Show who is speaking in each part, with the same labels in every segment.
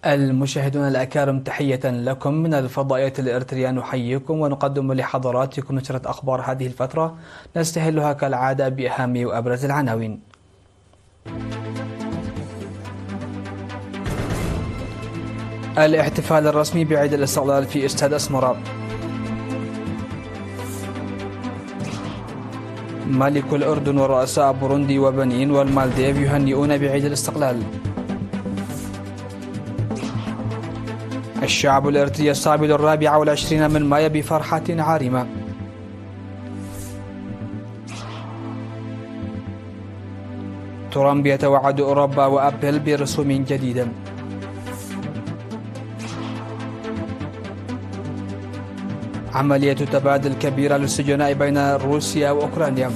Speaker 1: المشاهدون الأكارم، تحية لكم من الفضائية الإريترية. نحييكم ونقدم لحضراتكم نشرة أخبار هذه الفترة، نستهلها كالعادة بأهم وأبرز العناوين. الاحتفال الرسمي بعيد الاستقلال في استاد أسمرة. ملك الأردن ورؤساء بوروندي وبنين والمالديف يهنئون بعيد الاستقلال. الشعب الإريتري يستقبل 24 من مايو بفرحة عارمة. ترامب يتوعد أوروبا وأبل برسوم جديدة. عملية تبادل كبيرة للسجناء بين روسيا وأوكرانيا.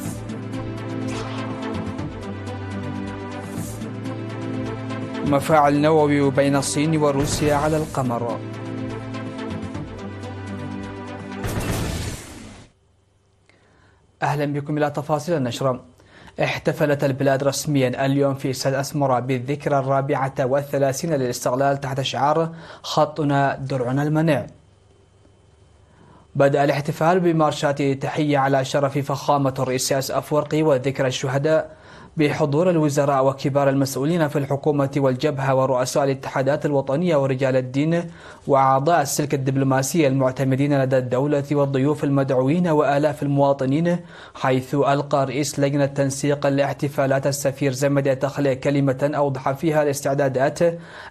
Speaker 1: مفاعل نووي بين الصين وروسيا على القمر. أهلا بكم إلى تفاصيل النشرة. احتفلت البلاد رسميا اليوم في استاد أسمرة بالذكرى 34 للاستقلال تحت شعار خطنا درعنا المنع. بدأ الاحتفال بمارشات تحية على شرف فخامة الرئيس إسياس أفورقي وذكرى الشهداء بحضور الوزراء وكبار المسؤولين في الحكومة والجبهة ورؤساء الاتحادات الوطنية ورجال الدين وأعضاء السلك الدبلوماسي المعتمدين لدى الدولة والضيوف المدعوين وآلاف المواطنين، حيث ألقى رئيس لجنة تنسيق الاحتفالات السفير زمدة تخلي كلمة أوضح فيها الاستعدادات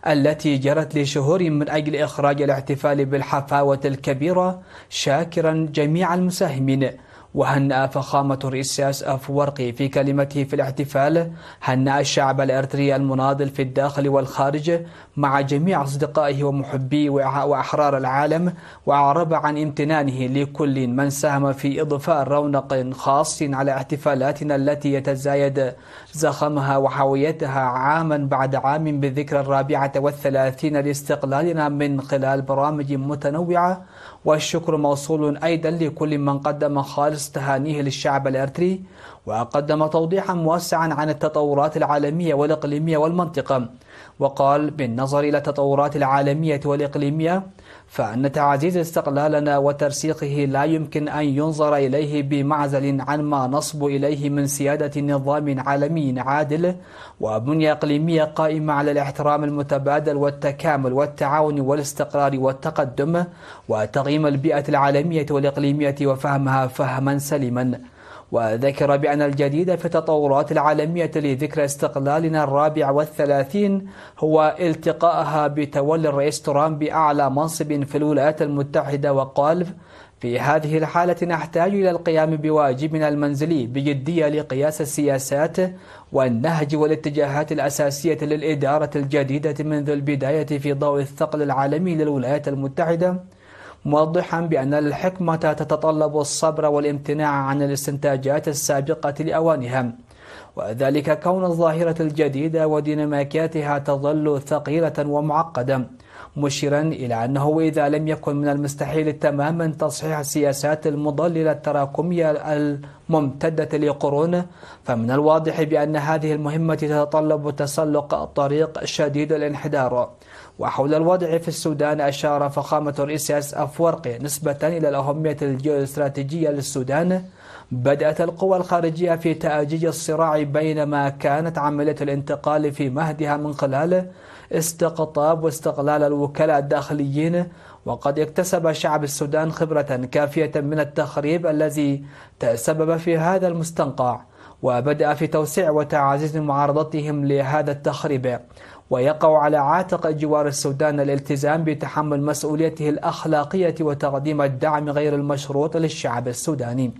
Speaker 1: التي جرت لشهور من أجل إخراج الاحتفال بالحفاوة الكبيرة، شاكرا جميع المساهمين. وهنأ فخامة الرئيس إسياس أفورقي في كلمته في الاحتفال هنأ الشعب الإريتري المناضل في الداخل والخارج مع جميع أصدقائه ومحبي وأحرار العالم، وأعرب عن امتنانه لكل من ساهم في إضفاء رونق خاص على احتفالاتنا التي يتزايد زخمها وحويتها عاما بعد عام بالذكرى 34 لاستقلالنا من خلال برامج متنوعة. والشكر موصول أيضا لكل من قدم خالص تهانيه للشعب الإريتري، وقدم توضيحا موسعا عن التطورات العالمية والإقليمية والمنطقة. وقال: بالنظر إلى التطورات العالمية والإقليمية فأن تعزيز استقلالنا وترسيخه لا يمكن أن ينظر إليه بمعزل عن ما نصب إليه من سيادة نظام عالمي عادل وبنية إقليمية قائمة على الاحترام المتبادل والتكامل والتعاون والاستقرار والتقدم، وتقييم البيئة العالمية والإقليمية وفهمها فهما سليما. وذكر بأن الجديد في التطورات العالمية لذكرى استقلالنا 34 هو التقائها بتولي الرئيس ترامب بأعلى منصب في الولايات المتحدة. وقال: في هذه الحالة نحتاج إلى القيام بواجبنا المنزلي بجدية لقياس السياسات والنهج والاتجاهات الأساسية للإدارة الجديدة منذ البداية في ضوء الثقل العالمي للولايات المتحدة، موضحا بأن الحكمة تتطلب الصبر والامتناع عن الاستنتاجات السابقة لأوانها، وذلك كون الظاهرة الجديدة وديناميكياتها تظل ثقيلة ومعقدة، مشيرا إلى أنه إذا لم يكن من المستحيل تماما تصحيح السياسات المضللة التراكمية الممتدة لقرون، فمن الواضح بأن هذه المهمة تتطلب تسلق طريق شديد الانحدار. وحول الوضع في السودان أشار فخامة الرئيس إسياس أفورقي نسبة إلى الأهمية الجيوستراتيجية للسودان. بدأت القوى الخارجية في تأجيج الصراع بينما كانت عملية الانتقال في مهدها من خلال استقطاب واستقلال الوكلاء الداخليين، وقد اكتسب شعب السودان خبرة كافية من التخريب الذي تسبب في هذا المستنقع، وبدأ في توسيع وتعزيز معارضتهم لهذا التخريب. ويقع على عاتق جوار السودان الالتزام بتحمل مسؤوليته الأخلاقية وتقديم الدعم غير المشروط للشعب السوداني.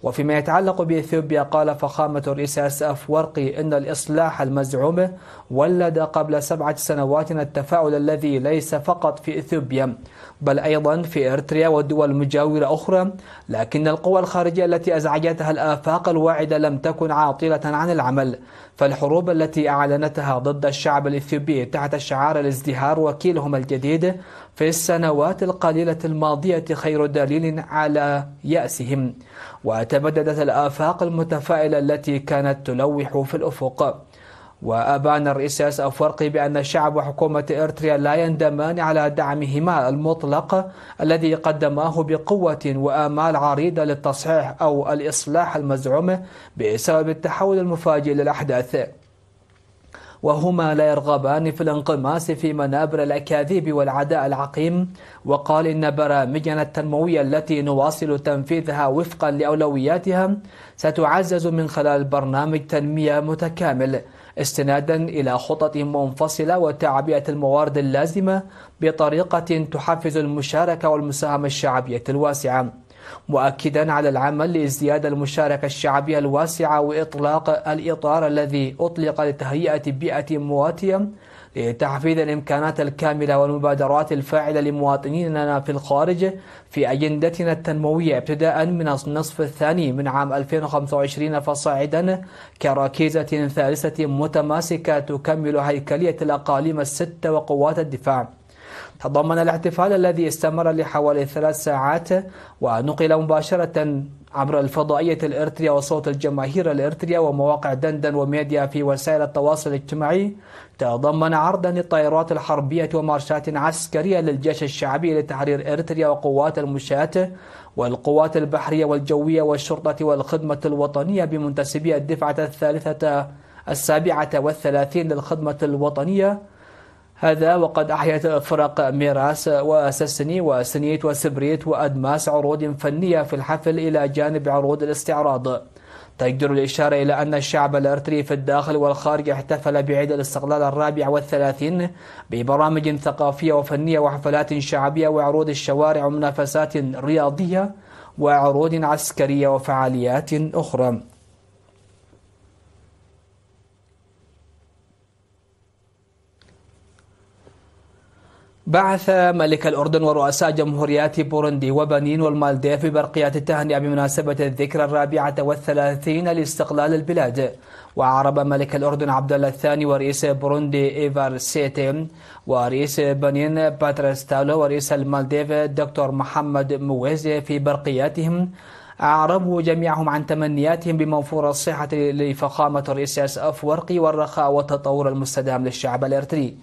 Speaker 1: وفيما يتعلق بإثيوبيا، قال فخامة الرئيس إسياس أفورقي إن الإصلاح المزعوم ولد قبل 7 سنوات التفاؤل الذي ليس فقط في إثيوبيا بل أيضا في إريتريا والدول مجاورة أخرى، لكن القوى الخارجية التي أزعجتها الآفاق الواعدة لم تكن عاطلة عن العمل. فالحروب التي أعلنتها ضد الشعب الإثيوبي تحت شعار الازدهار وكيلهم الجديد في السنوات القليلة الماضية خير دليل على يأسهم، وتبددت الآفاق المتفائلة التي كانت تلوح في الأفق. وأبان الرئيس إسياس أفورقي بأن الشعب وحكومة إريتريا لا يندمان على دعمهما المطلق الذي قدماه بقوة وآمال عريضة للتصحيح أو الإصلاح المزعوم بسبب التحول المفاجئ للأحداث، وهما لا يرغبان في الانغماس في منابر الأكاذيب والعداء العقيم. وقال إن برامجنا التنموية التي نواصل تنفيذها وفقا لأولوياتها ستعزز من خلال برنامج تنمية متكامل استنادا إلى خطط منفصلة وتعبئة الموارد اللازمة بطريقة تحفز المشاركة والمساهمة الشعبية الواسعة، مؤكدا على العمل لازدياد المشاركة الشعبية الواسعة وإطلاق الإطار الذي أطلق لتهيئة بيئة مواتية لتحفيز الإمكانات الكاملة والمبادرات الفاعلة لمواطنينا في الخارج في أجندتنا التنموية ابتداء من النصف الثاني من عام 2025 فصاعدا كركيزة ثالثة متماسكة تكمل هيكلية الأقاليم الستة وقوات الدفاع. تضمن الاحتفال الذي استمر لحوالي 3 ساعات ونقل مباشرة عبر الفضائية الإريترية وصوت الجماهير الإريترية ومواقع دندن وميديا في وسائل التواصل الاجتماعي، تضمن عرضا للطائرات الحربية ومارشات عسكرية للجيش الشعبي لتحرير إريتريا وقوات المشاة والقوات البحرية والجوية والشرطة والخدمة الوطنية بمنتسبي الدفعة 37 للخدمة الوطنية. هذا وقد أحيت فرق ميراس وسسني وسنيت وسبريت وأدماس عروض فنية في الحفل إلى جانب عروض الاستعراض. تجدر الإشارة إلى أن الشعب الإريتري في الداخل والخارج احتفل بعيد الاستقلال 34 ببرامج ثقافية وفنية وحفلات شعبية وعروض الشوارع ومنافسات رياضية وعروض عسكرية وفعاليات أخرى. بعث ملك الأردن ورؤساء جمهوريات بوروندي وبنين والمالديف ببرقيات التهنئة بمناسبة الذكرى 34 لاستقلال البلاد. وأعرب ملك الأردن عبد الله الثاني ورئيس بوروندي إيفار سيتي ورئيس بنين باتريس تالو ورئيس المالديف دكتور محمد مويزي في برقياتهم أعربوا جميعهم عن تمنياتهم بموفور الصحة لفخامة الرئيس إسياس أفورقي والرخاء والتطور المستدام للشعب الإريتري،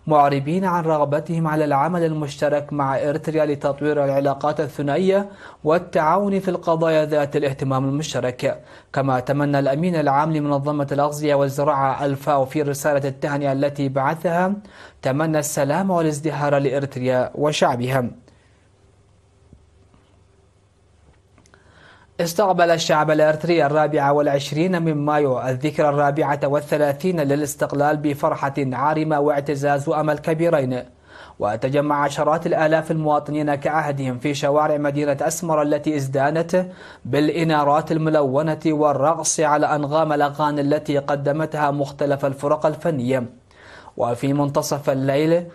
Speaker 1: معربين عن رغبتهم على العمل المشترك مع إريتريا لتطوير العلاقات الثنائية والتعاون في القضايا ذات الاهتمام المشترك. كما تمنى الأمين العام لمنظمة الأغذية والزراعة الفاو في رسالة التهنئة التي بعثها تمنى السلام والازدهار لإريتريا وشعبها. استقبل الشعب الإريتري 24 من مايو الذكرى 34 للاستقلال بفرحة عارمة واعتزاز وأمل كبيرين، وتجمع عشرات الآلاف المواطنين كعهدهم في شوارع مدينة أسمر التي ازدانت بالإنارات الملونة والرقص على أنغام الأغاني التي قدمتها مختلف الفرق الفنية. وفي منتصف الليل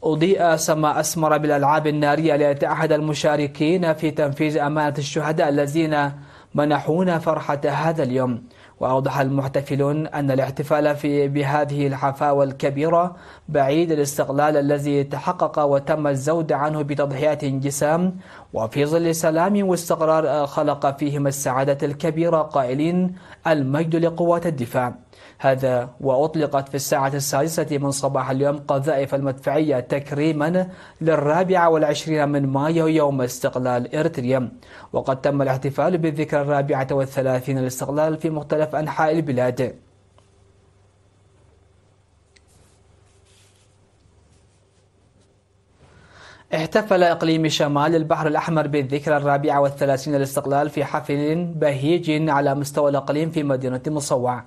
Speaker 1: أضيء سماء أسمر بالألعاب النارية ليتعهد المشاركين في تنفيذ أمانة الشهداء الذين منحونا فرحة هذا اليوم. وأوضح المحتفلون أن الاحتفال بهذه الحفاوة الكبيرة بعيد الاستقلال الذي تحقق وتم الزود عنه بتضحيات جسام وفي ظل سلام واستقرار خلق فيهم السعادة الكبيرة، قائلين المجد لقوات الدفاع. هذا وأطلقت في الساعة 6 من صباح اليوم قذائف المدفعية تكريما لل24 من مايو يوم استقلال إريتريا. وقد تم الاحتفال بالذكرى 34 للاستقلال في مختلف أنحاء البلاد. احتفل إقليم شمال البحر الأحمر بالذكرى 34 للاستقلال في حفل بهيج على مستوى الإقليم في مدينة مصوع.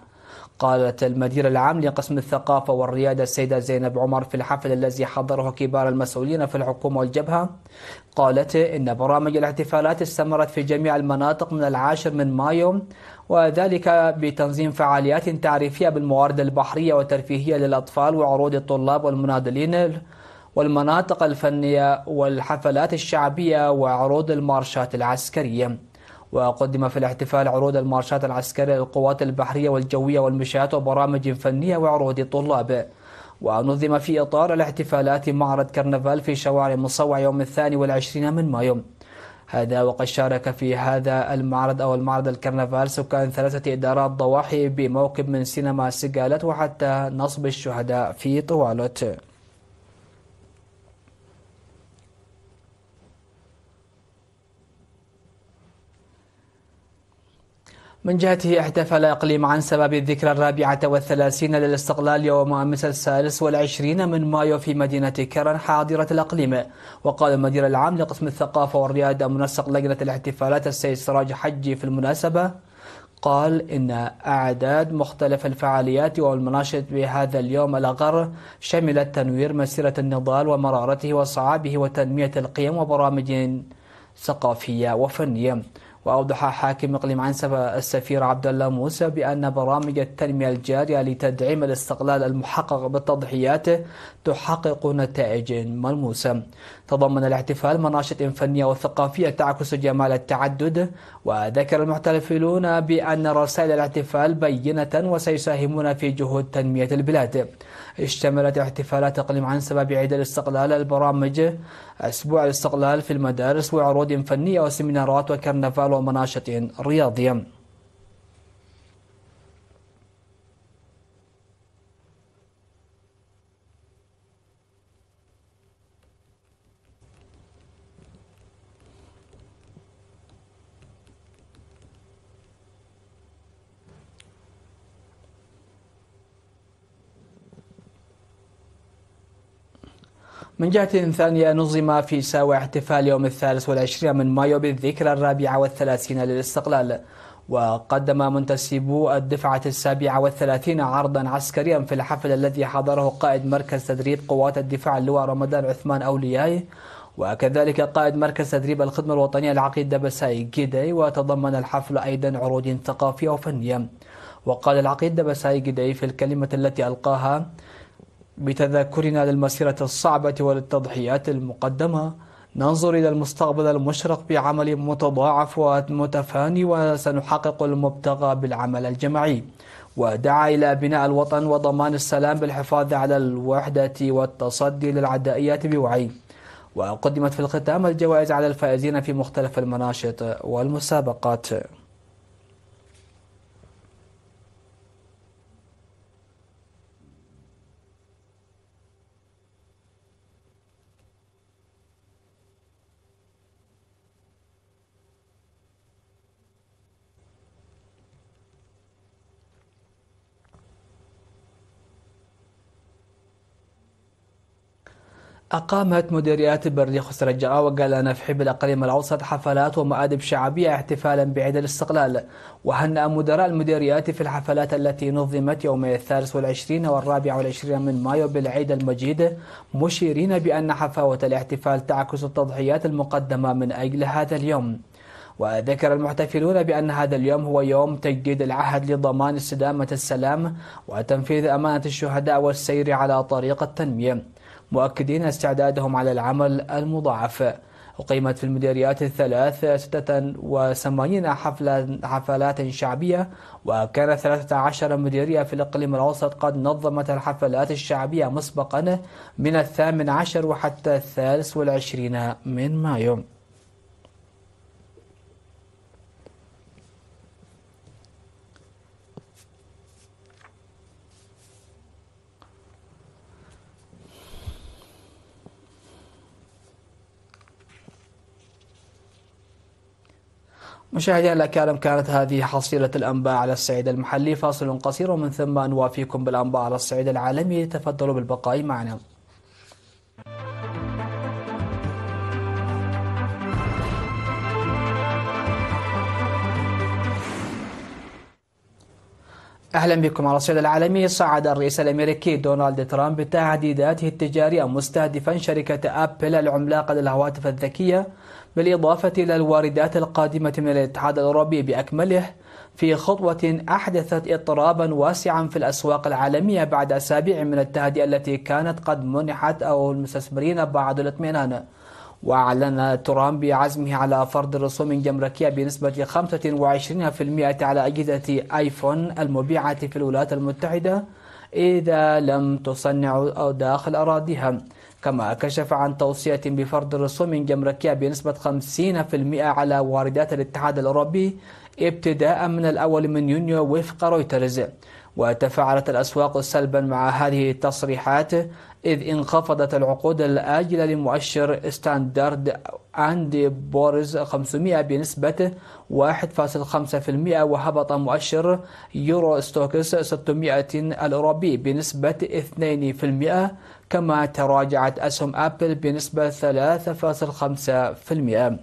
Speaker 1: قالت المدير العام لقسم الثقافة والريادة السيدة زينب عمر في الحفل الذي حضره كبار المسؤولين في الحكومة والجبهة، قالت إن برامج الاحتفالات استمرت في جميع المناطق من 10 من مايو، وذلك بتنظيم فعاليات تعريفية بالموارد البحرية وترفيهية للأطفال وعروض الطلاب والمناضلين والمناطق الفنية والحفلات الشعبية وعروض المارشات العسكرية. وقدم في الاحتفال عروض المارشات العسكرية للقوات البحرية والجوية والمشاة وبرامج فنية وعروض طلاب. ونظم في إطار الاحتفالات معرض كرنفال في شوارع مصوع يوم 22 من مايو. هذا وقد شارك في هذا المعرض الكرنفال سكان 3 إدارات ضواحي بموكب من سينما سيجالت وحتى نصب الشهداء في طوالت. من جهته احتفل إقليم عنسبة بالذكرى 34 للاستقلال يوم أمس 23 من مايو في مدينة كرن حاضرة الإقليم. وقال المدير العام لقسم الثقافة والريادة منسق لجنة الاحتفالات السيد سراج حجي في المناسبة، قال إن أعداد مختلف الفعاليات والمناشط بهذا اليوم الأغر شملت تنوير مسيرة النضال ومرارته وصعابه وتنمية القيم وبرامج ثقافية وفنية. وأوضح حاكم إقليم عنسبة السفير عبد الله موسى بأن برامج التنمية الجارية لتدعيم الاستقلال المحقق بالتضحيات تحقق نتائج ملموسة. تضمن الاحتفال مناشط فنية وثقافية تعكس جمال التعدد. وذكر المحتفلون بأن رسائل الاحتفال بينة وسيساهمون في جهود تنمية البلاد. اشتملت احتفالات إقليم عنسبة بعيد الاستقلال البرامج أسبوع الاستقلال في المدارس وعروض فنية وسيمينارات وكرنفال ومناشط رياضية. من جهة ثانية نظم في ساوى احتفال يوم 23 من مايو بالذكرى 34 للاستقلال. وقدم منتسبو الدفعة 37 عرضا عسكريا في الحفل الذي حضره قائد مركز تدريب قوات الدفاع اللواء رمضان عثمان أولياء، وكذلك قائد مركز تدريب الخدمة الوطنية العقيد دبساي جدي. وتضمن الحفل أيضا عروض ثقافية وفنية. وقال العقيد دبساي جدي في الكلمة التي ألقاها بتذكرنا للمسيرة الصعبة وللتضحيات المقدمة، ننظر إلى المستقبل المشرق بعمل متضاعف ومتفاني وسنحقق المبتغى بالعمل الجماعي. ودعا إلى بناء الوطن وضمان السلام بالحفاظ على الوحدة والتصدي للعدائيات بوعي. وقدمت في الختام الجوائز على الفائزين في مختلف المناشط والمسابقات. أقامت مديريات برليخ رجاء وقال نفحي بالأقليم الأوسط حفلات ومآدب شعبية احتفالا بعيد الاستقلال. وهنأ مدراء المديريات في الحفلات التي نظمت يوم 23 و24 من مايو بالعيد المجيد، مشيرين بأن حفاوة الاحتفال تعكس التضحيات المقدمة من أجل هذا اليوم. وذكر المحتفلون بأن هذا اليوم هو يوم تجديد العهد لضمان استدامة السلام وتنفيذ أمانة الشهداء والسير على طريق التنمية، مؤكدين استعدادهم على العمل المضاعف. أقيمت في المديريات الثلاث 86 حفلات شعبية، وكان 13 مديرية في الإقليم الأوسط قد نظمت الحفلات الشعبية مسبقا من 18 وحتى 23 من مايو. مشاهدينا الأكارم، كانت هذه حصيلة الأنباء على الصعيد المحلي. فاصل قصير ومن ثم نوافيكم بالأنباء على الصعيد العالمي. تفضلوا بالبقاء معنا. أهلا بكم على الصعيد العالمي. صعد الرئيس الأمريكي دونالد ترامب بتهديداته التجارية مستهدفا شركة أبل العملاقة للهواتف الذكية، بالإضافة إلى الواردات القادمة من الاتحاد الأوروبي بأكمله، في خطوة أحدثت اضطرابا واسعا في الأسواق العالمية بعد أسابيع من التهدئة التي كانت قد منحت أو المستثمرين بعض الاطمئنان. وأعلن ترامب بعزمه على فرض رسوم جمركية بنسبة 25% على أجهزة آيفون المبيعة في الولايات المتحدة، إذا لم تصنع داخل أراضيها. كما كشف عن توصية بفرض الرسوم الجمركية بنسبة 50% على واردات الاتحاد الأوروبي ابتداء من الأول من يونيو وفق رويترز. وتفاعلت الأسواق سلبا مع هذه التصريحات، إذ انخفضت العقود الآجلة لمؤشر ستاندرد أند بورز 500 بنسبة 1.5%، وهبط مؤشر يورو ستوكس 600 الأوروبي بنسبة 2%، كما تراجعت أسهم أبل بنسبة 3.5%.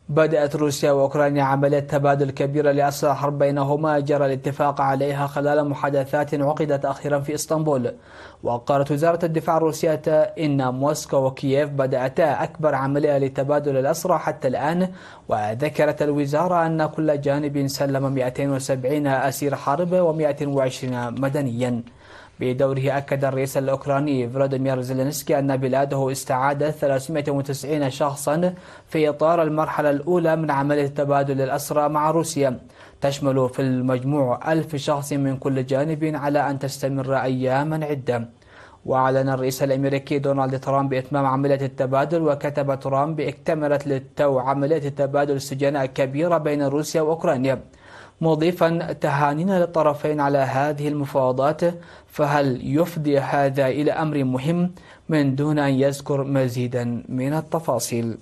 Speaker 1: بدأت روسيا وأوكرانيا عملية تبادل كبيرة لأسلحة حرب بينهما جرى الاتفاق عليها خلال محادثات عقدت أخيرا في إسطنبول. وقالت وزارة الدفاع الروسية إن موسكو وكييف بدأتا أكبر عملية لتبادل الأسرى حتى الآن. وذكرت الوزارة أن كل جانب سلم 270 أسير حرب و120 مدنيا. بدوره أكد الرئيس الأوكراني فلاديمير زيلينسكي أن بلاده استعادت 390 شخصا في إطار المرحلة الأولى من عملية تبادل الأسرى مع روسيا، تشمل في المجموع 1000 شخص من كل جانب على أن تستمر أياما عدة. وأعلن الرئيس الأمريكي دونالد ترامب إتمام عملية التبادل، وكتب ترامب: اكتملت للتو عملية تبادل السجناء كبيرة بين روسيا وأوكرانيا، مضيفا تهانينا للطرفين على هذه المفاوضات، فهل يفضي هذا إلى أمر مهم، من دون أن يذكر مزيدا من التفاصيل.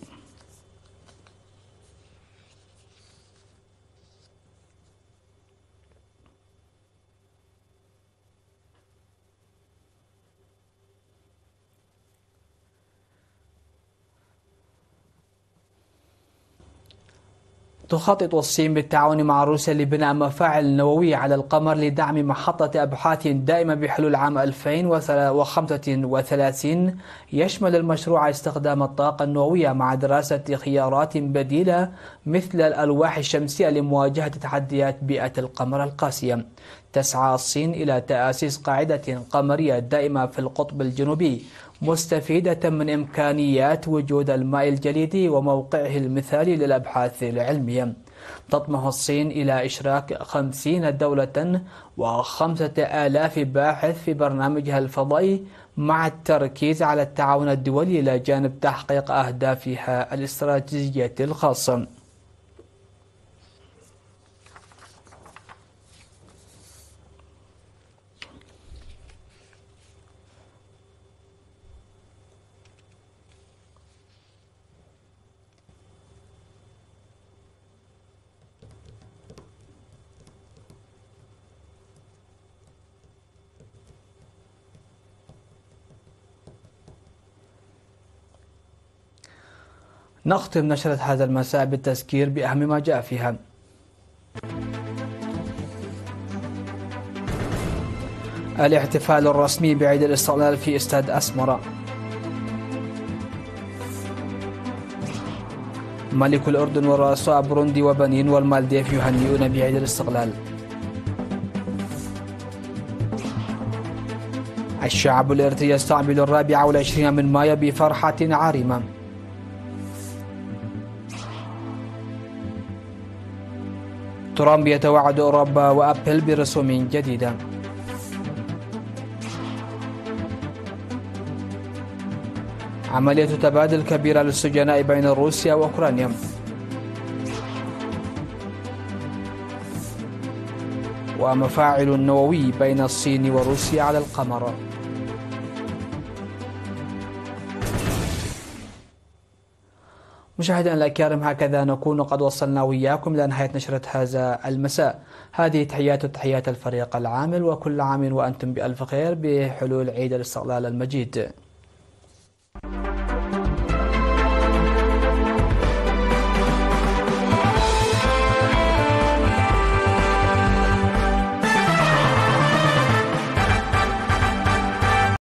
Speaker 1: تخطط الصين بالتعاون مع روسيا لبناء مفاعل نووية على القمر لدعم محطة أبحاث دائمة بحلول عام 2035. يشمل المشروع استخدام الطاقة النووية مع دراسة خيارات بديلة مثل الألواح الشمسية لمواجهة تحديات بيئة القمر القاسية. تسعى الصين إلى تأسيس قاعدة قمرية دائمة في القطب الجنوبي، مستفيدة من إمكانيات وجود الماء الجليدي وموقعه المثالي للأبحاث العلمية. تطمح الصين إلى إشراك 50 دولة و5000 باحث في برنامجها الفضائي، مع التركيز على التعاون الدولي إلى جانب تحقيق أهدافها الاستراتيجية الخاصة. نختم نشرة هذا المساء بالتذكير بأهم ما جاء فيها. الاحتفال الرسمي بعيد الاستقلال في استاد أسمرة. ملك الأردن ورؤساء بروندي وبنين والمالديف يهنئون بعيد الاستقلال. الشعب الإيرتري يستقبل 24 من مايو بفرحة عارمة. ترامب يتوعد أوروبا وأبل برسوم جديدة. عملية تبادل كبيرة للسجناء بين روسيا وأوكرانيا. ومفاعل نووي بين الصين وروسيا على القمر. مشاهدينا الأكارم، هكذا نكون قد وصلنا وياكم إلى نهاية نشرة هذا المساء. هذه تحيات الفريق العامل، وكل عام وأنتم بألف خير بحلول عيد الاستقلال المجيد.